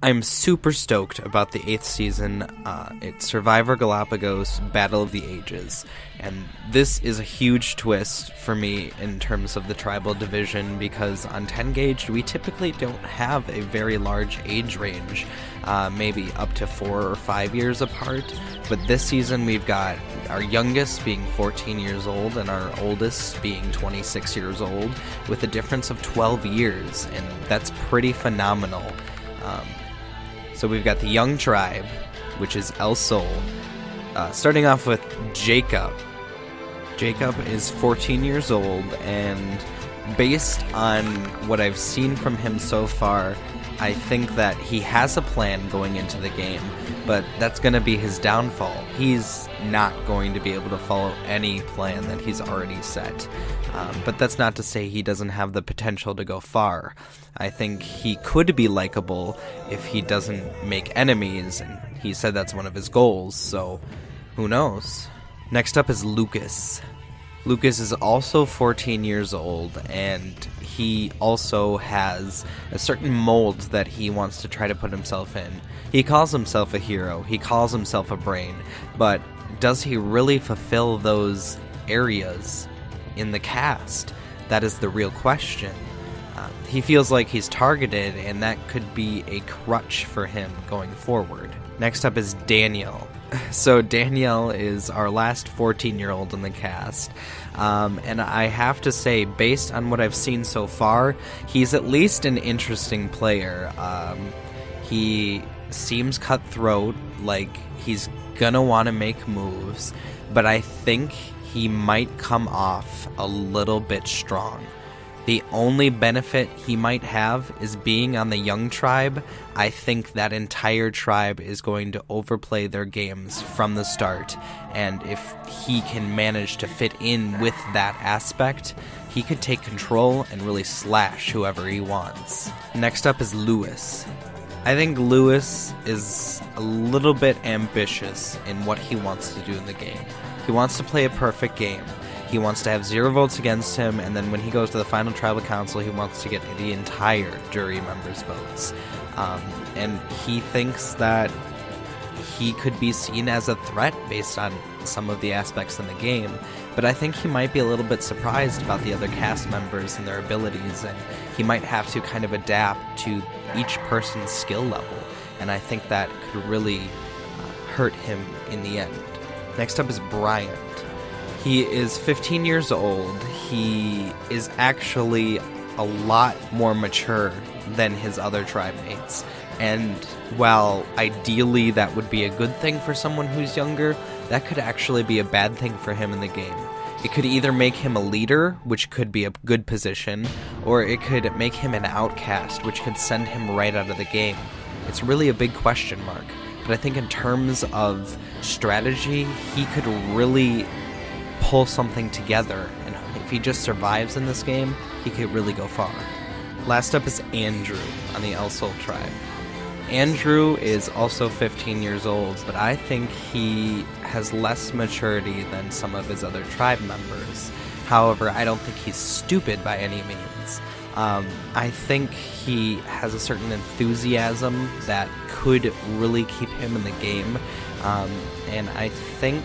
I'm super stoked about the 8th season. It's Survivor Galapagos Battle of the Ages, and this is a huge twist for me in terms of the tribal division, because on 10 gauge we typically don't have a very large age range, maybe up to 4 or 5 years apart, but this season we've got our youngest being 14 years old and our oldest being 26 years old, with a difference of 12 years, and that's pretty phenomenal. So we've got the young tribe, which is El Sol, starting off with Jacob. Jacob is 14 years old, and based on what I've seen from him so far, I think that he has a plan going into the game, but that's going to be his downfall. He's not going to be able to follow any plan that he's already set. But that's not to say he doesn't have the potential to go far. I think he could be likable if he doesn't make enemies, and he said that's one of his goals, so who knows? Next up is Lucas. Lucas is also 14 years old, and he also has a certain mold that he wants to try to put himself in. He calls himself a hero, he calls himself a brain, but does he really fulfill those areas in the cast? That is the real question. He feels like he's targeted, and that could be a crutch for him going forward. Next up is Daniel. So Daniel is our last 14-year-old in the cast, and I have to say, based on what I've seen so far, he's at least an interesting player. He seems cutthroat, like he's gonna want to make moves, but I think he might come off a little bit strong. The only benefit he might have is being on the young tribe. I think that entire tribe is going to overplay their games from the start, and if he can manage to fit in with that aspect, he could take control and really slash whoever he wants. Next up is Lewis. I think Lewis is a little bit ambitious in what he wants to do in the game. He wants to play a perfect game. He wants to have 0 votes against him, and then when he goes to the final tribal council, he wants to get the entire jury members' votes. And he thinks that he could be seen as a threat based on some of the aspects in the game, but I think he might be a little bit surprised about the other cast members and their abilities, and he might have to kind of adapt to each person's skill level, and I think that could really hurt him in the end. Next up is Bryant. He is 15 years old. He is actually a lot more mature than his other tribe mates. And while ideally that would be a good thing for someone who's younger, that could actually be a bad thing for him in the game. It could either make him a leader, which could be a good position, or it could make him an outcast, which could send him right out of the game. It's really a big question mark. But I think in terms of strategy, he could really pull something together, and if he just survives in this game, he could really go far. Last up is Andrew on the El Sol tribe. Andrew is also 15 years old, but I think he has less maturity than some of his other tribe members. However, I don't think he's stupid by any means. I think he has a certain enthusiasm that could really keep him in the game, and I think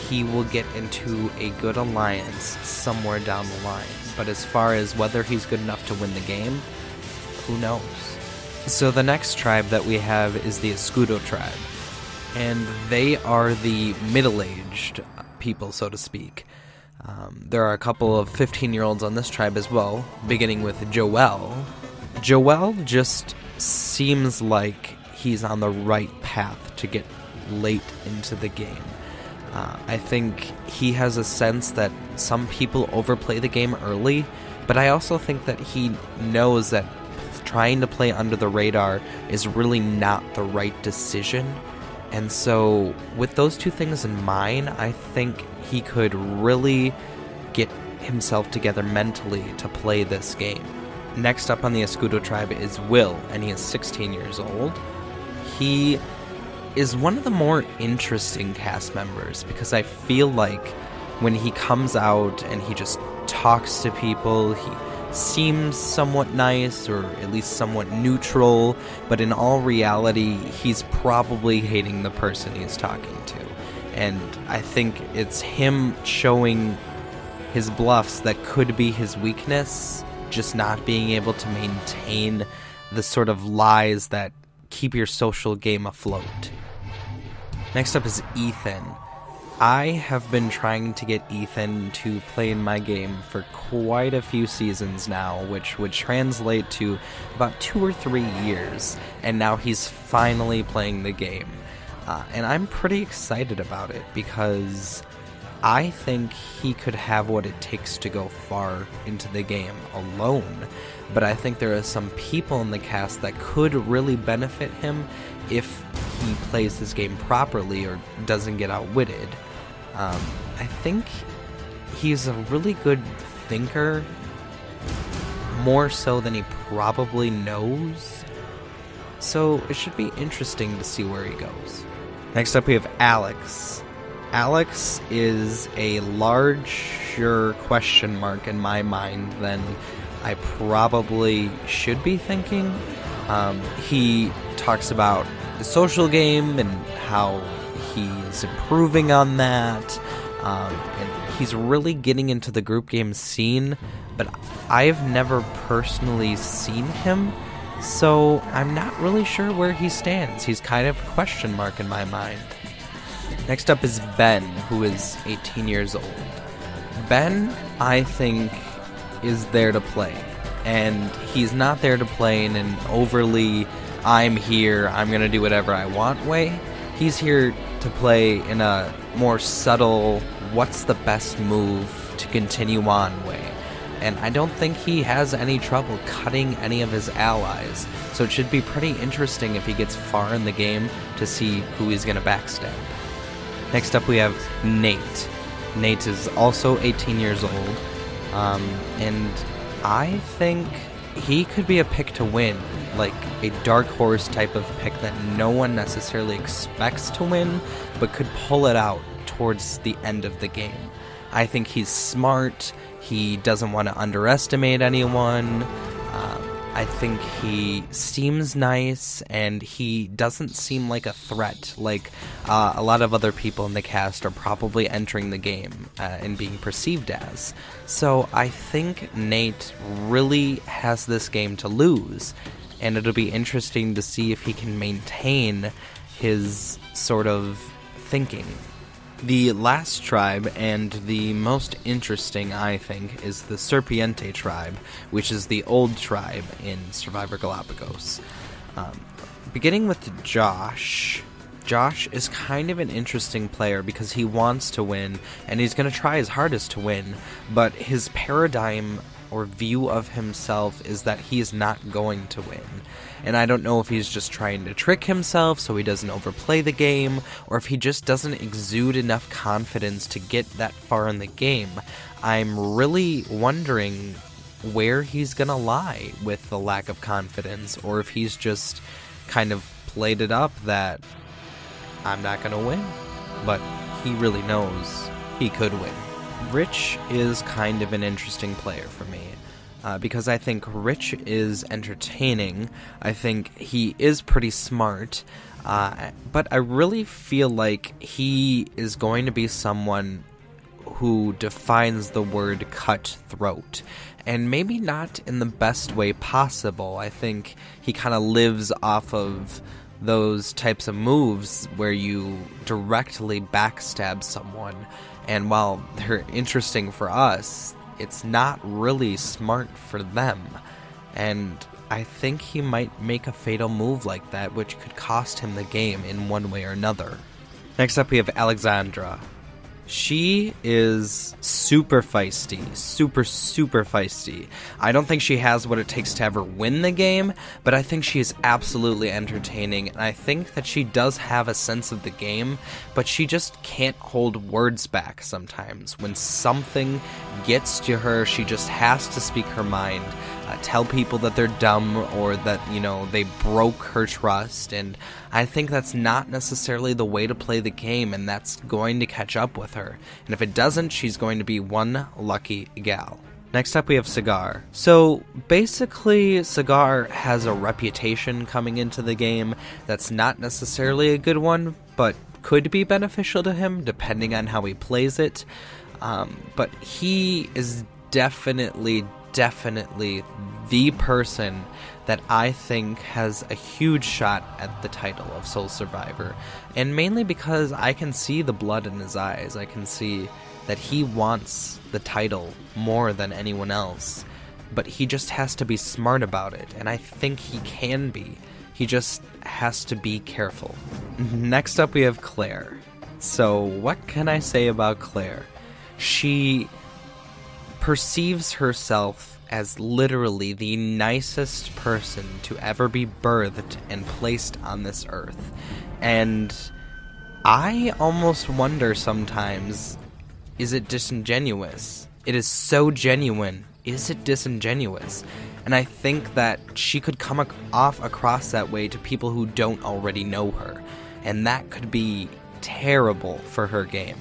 he will get into a good alliance somewhere down the line. But as far as whether he's good enough to win the game, who knows? So the next tribe that we have is the Escudo tribe, and they are the middle-aged people, so to speak. There are a couple of 15-year-olds on this tribe as well, beginning with Joel. Joel just seems like he's on the right path to get late into the game. I think he has a sense that some people overplay the game early, but I also think that he knows that trying to play under the radar is really not the right decision. And so with those two things in mind, I think he could really get himself together mentally to play this game. Next up on the Escudo tribe is Will, and he is 16 years old. He is one of the more interesting cast members, because I feel like when he comes out and he just talks to people, he seems somewhat nice, or at least somewhat neutral, but in all reality, he's probably hating the person he's talking to. And I think it's him showing his bluffs that could be his weakness, just not being able to maintain the sort of lies that keep your social game afloat. Next up is Ethan. I have been trying to get Ethan to play in my game for quite a few seasons now, which would translate to about 2 or 3 years, and now he's finally playing the game. And I'm pretty excited about it because I think he could have what it takes to go far into the game alone, but I think there are some people in the cast that could really benefit him if he plays this game properly or doesn't get outwitted. I think he's a really good thinker, more so than he probably knows, so it should be interesting to see where he goes. Next up we have Alex. Alex is a larger question mark in my mind than I probably should be thinking. He talks about the social game and how he's improving on that, and he's really getting into the group game scene, but I've never personally seen him, so I'm not really sure where he stands. He's kind of a question mark in my mind. Next up is Ben, who is 18 years old. Ben, I think, is there to play, and he's not there to play in an overly, I'm here, I'm going to do whatever I want way. He's here to play in a more subtle, what's the best move to continue on way. And I don't think he has any trouble cutting any of his allies, so it should be pretty interesting if he gets far in the game to see who he's going to backstab. Next up we have Nate. Nate is also 18 years old, and I think he could be a pick to win, like a dark horse type of pick that no one necessarily expects to win, but could pull it out towards the end of the game. I think he's smart, he doesn't want to underestimate anyone, I think he seems nice, and he doesn't seem like a threat, like a lot of other people in the cast are probably entering the game and being perceived as. So I think Nate really has this game to lose, and it'll be interesting to see if he can maintain his sort of thinking. The last tribe, and the most interesting, I think, is the Serpiente tribe, which is the old tribe in Survivor Galapagos. Beginning with Josh. Josh is kind of an interesting player because he wants to win, and he's going to try his hardest to win, but his paradigm or view of himself is that he is not going to win. And I don't know if he's just trying to trick himself so he doesn't overplay the game, or if he just doesn't exude enough confidence to get that far in the game. I'm really wondering where he's gonna lie with the lack of confidence, or if he's just kind of played it up that I'm not gonna win, but he really knows he could win. Rich is kind of an interesting player for me. Because I think Rich is entertaining, I think he is pretty smart, but I really feel like he is going to be someone who defines the word cutthroat, and maybe not in the best way possible. I think he kind of lives off of those types of moves where you directly backstab someone, and while they're interesting for us, it's not really smart for them, and I think he might make a fatal move like that, which could cost him the game in one way or another. Next up we have Alexandra. She is super feisty, super feisty. I don't think she has what it takes to ever win the game, but I think she is absolutely entertaining, and I think that she does have a sense of the game, but she just can't hold words back sometimes. When something gets to her, she just has to speak her mind, tell people that they're dumb, or that, they broke her trust, and I think that's not necessarily the way to play the game, and that's going to catch up with her. And if it doesn't, she's going to be one lucky gal. Next up we have Cigar. So basically Cigar has a reputation coming into the game that's not necessarily a good one, but could be beneficial to him depending on how he plays it. But he is definitely the person that I think has a huge shot at the title of Soul Survivor. And mainly because I can see the blood in his eyes. I can see that he wants the title more than anyone else. But he just has to be smart about it, and I think he can be. He just has to be careful. Next up we have Claire. So what can I say about Claire? She perceives herself as literally the nicest person to ever be birthed and placed on this earth. And I almost wonder sometimes, is it disingenuous? It is so genuine. Is it disingenuous? And I think that she could come across that way to people who don't already know her. And that could be terrible for her game.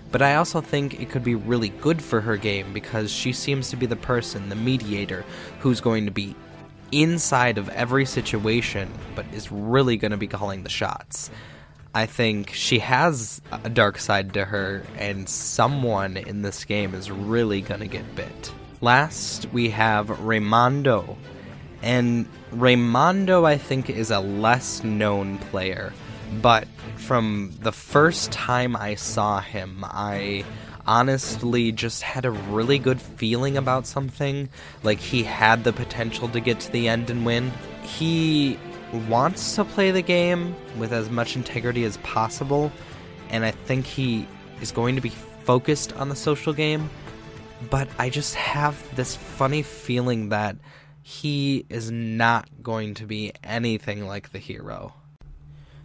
But I also think it could be really good for her game because she seems to be the person, the mediator, who's going to be inside of every situation, but is really going to be calling the shots. I think she has a dark side to her, and someone in this game is really going to get bit. Last, we have Raymondo. And Raymondo, I think, is a less known player. But from the first time I saw him, I honestly just had a really good feeling about something. Like, he had the potential to get to the end and win. He wants to play the game with as much integrity as possible, and I think he is going to be focused on the social game. But I just have this funny feeling that he is not going to be anything like the hero.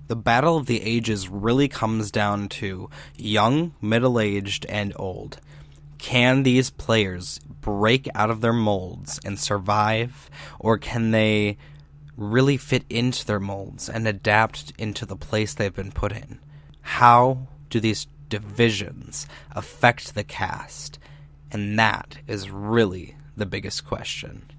The Battle of the Ages really comes down to young, middle-aged, and old. Can these players break out of their molds and survive, or can they really fit into their molds and adapt into the place they've been put in? How do these divisions affect the cast? And that is really the biggest question.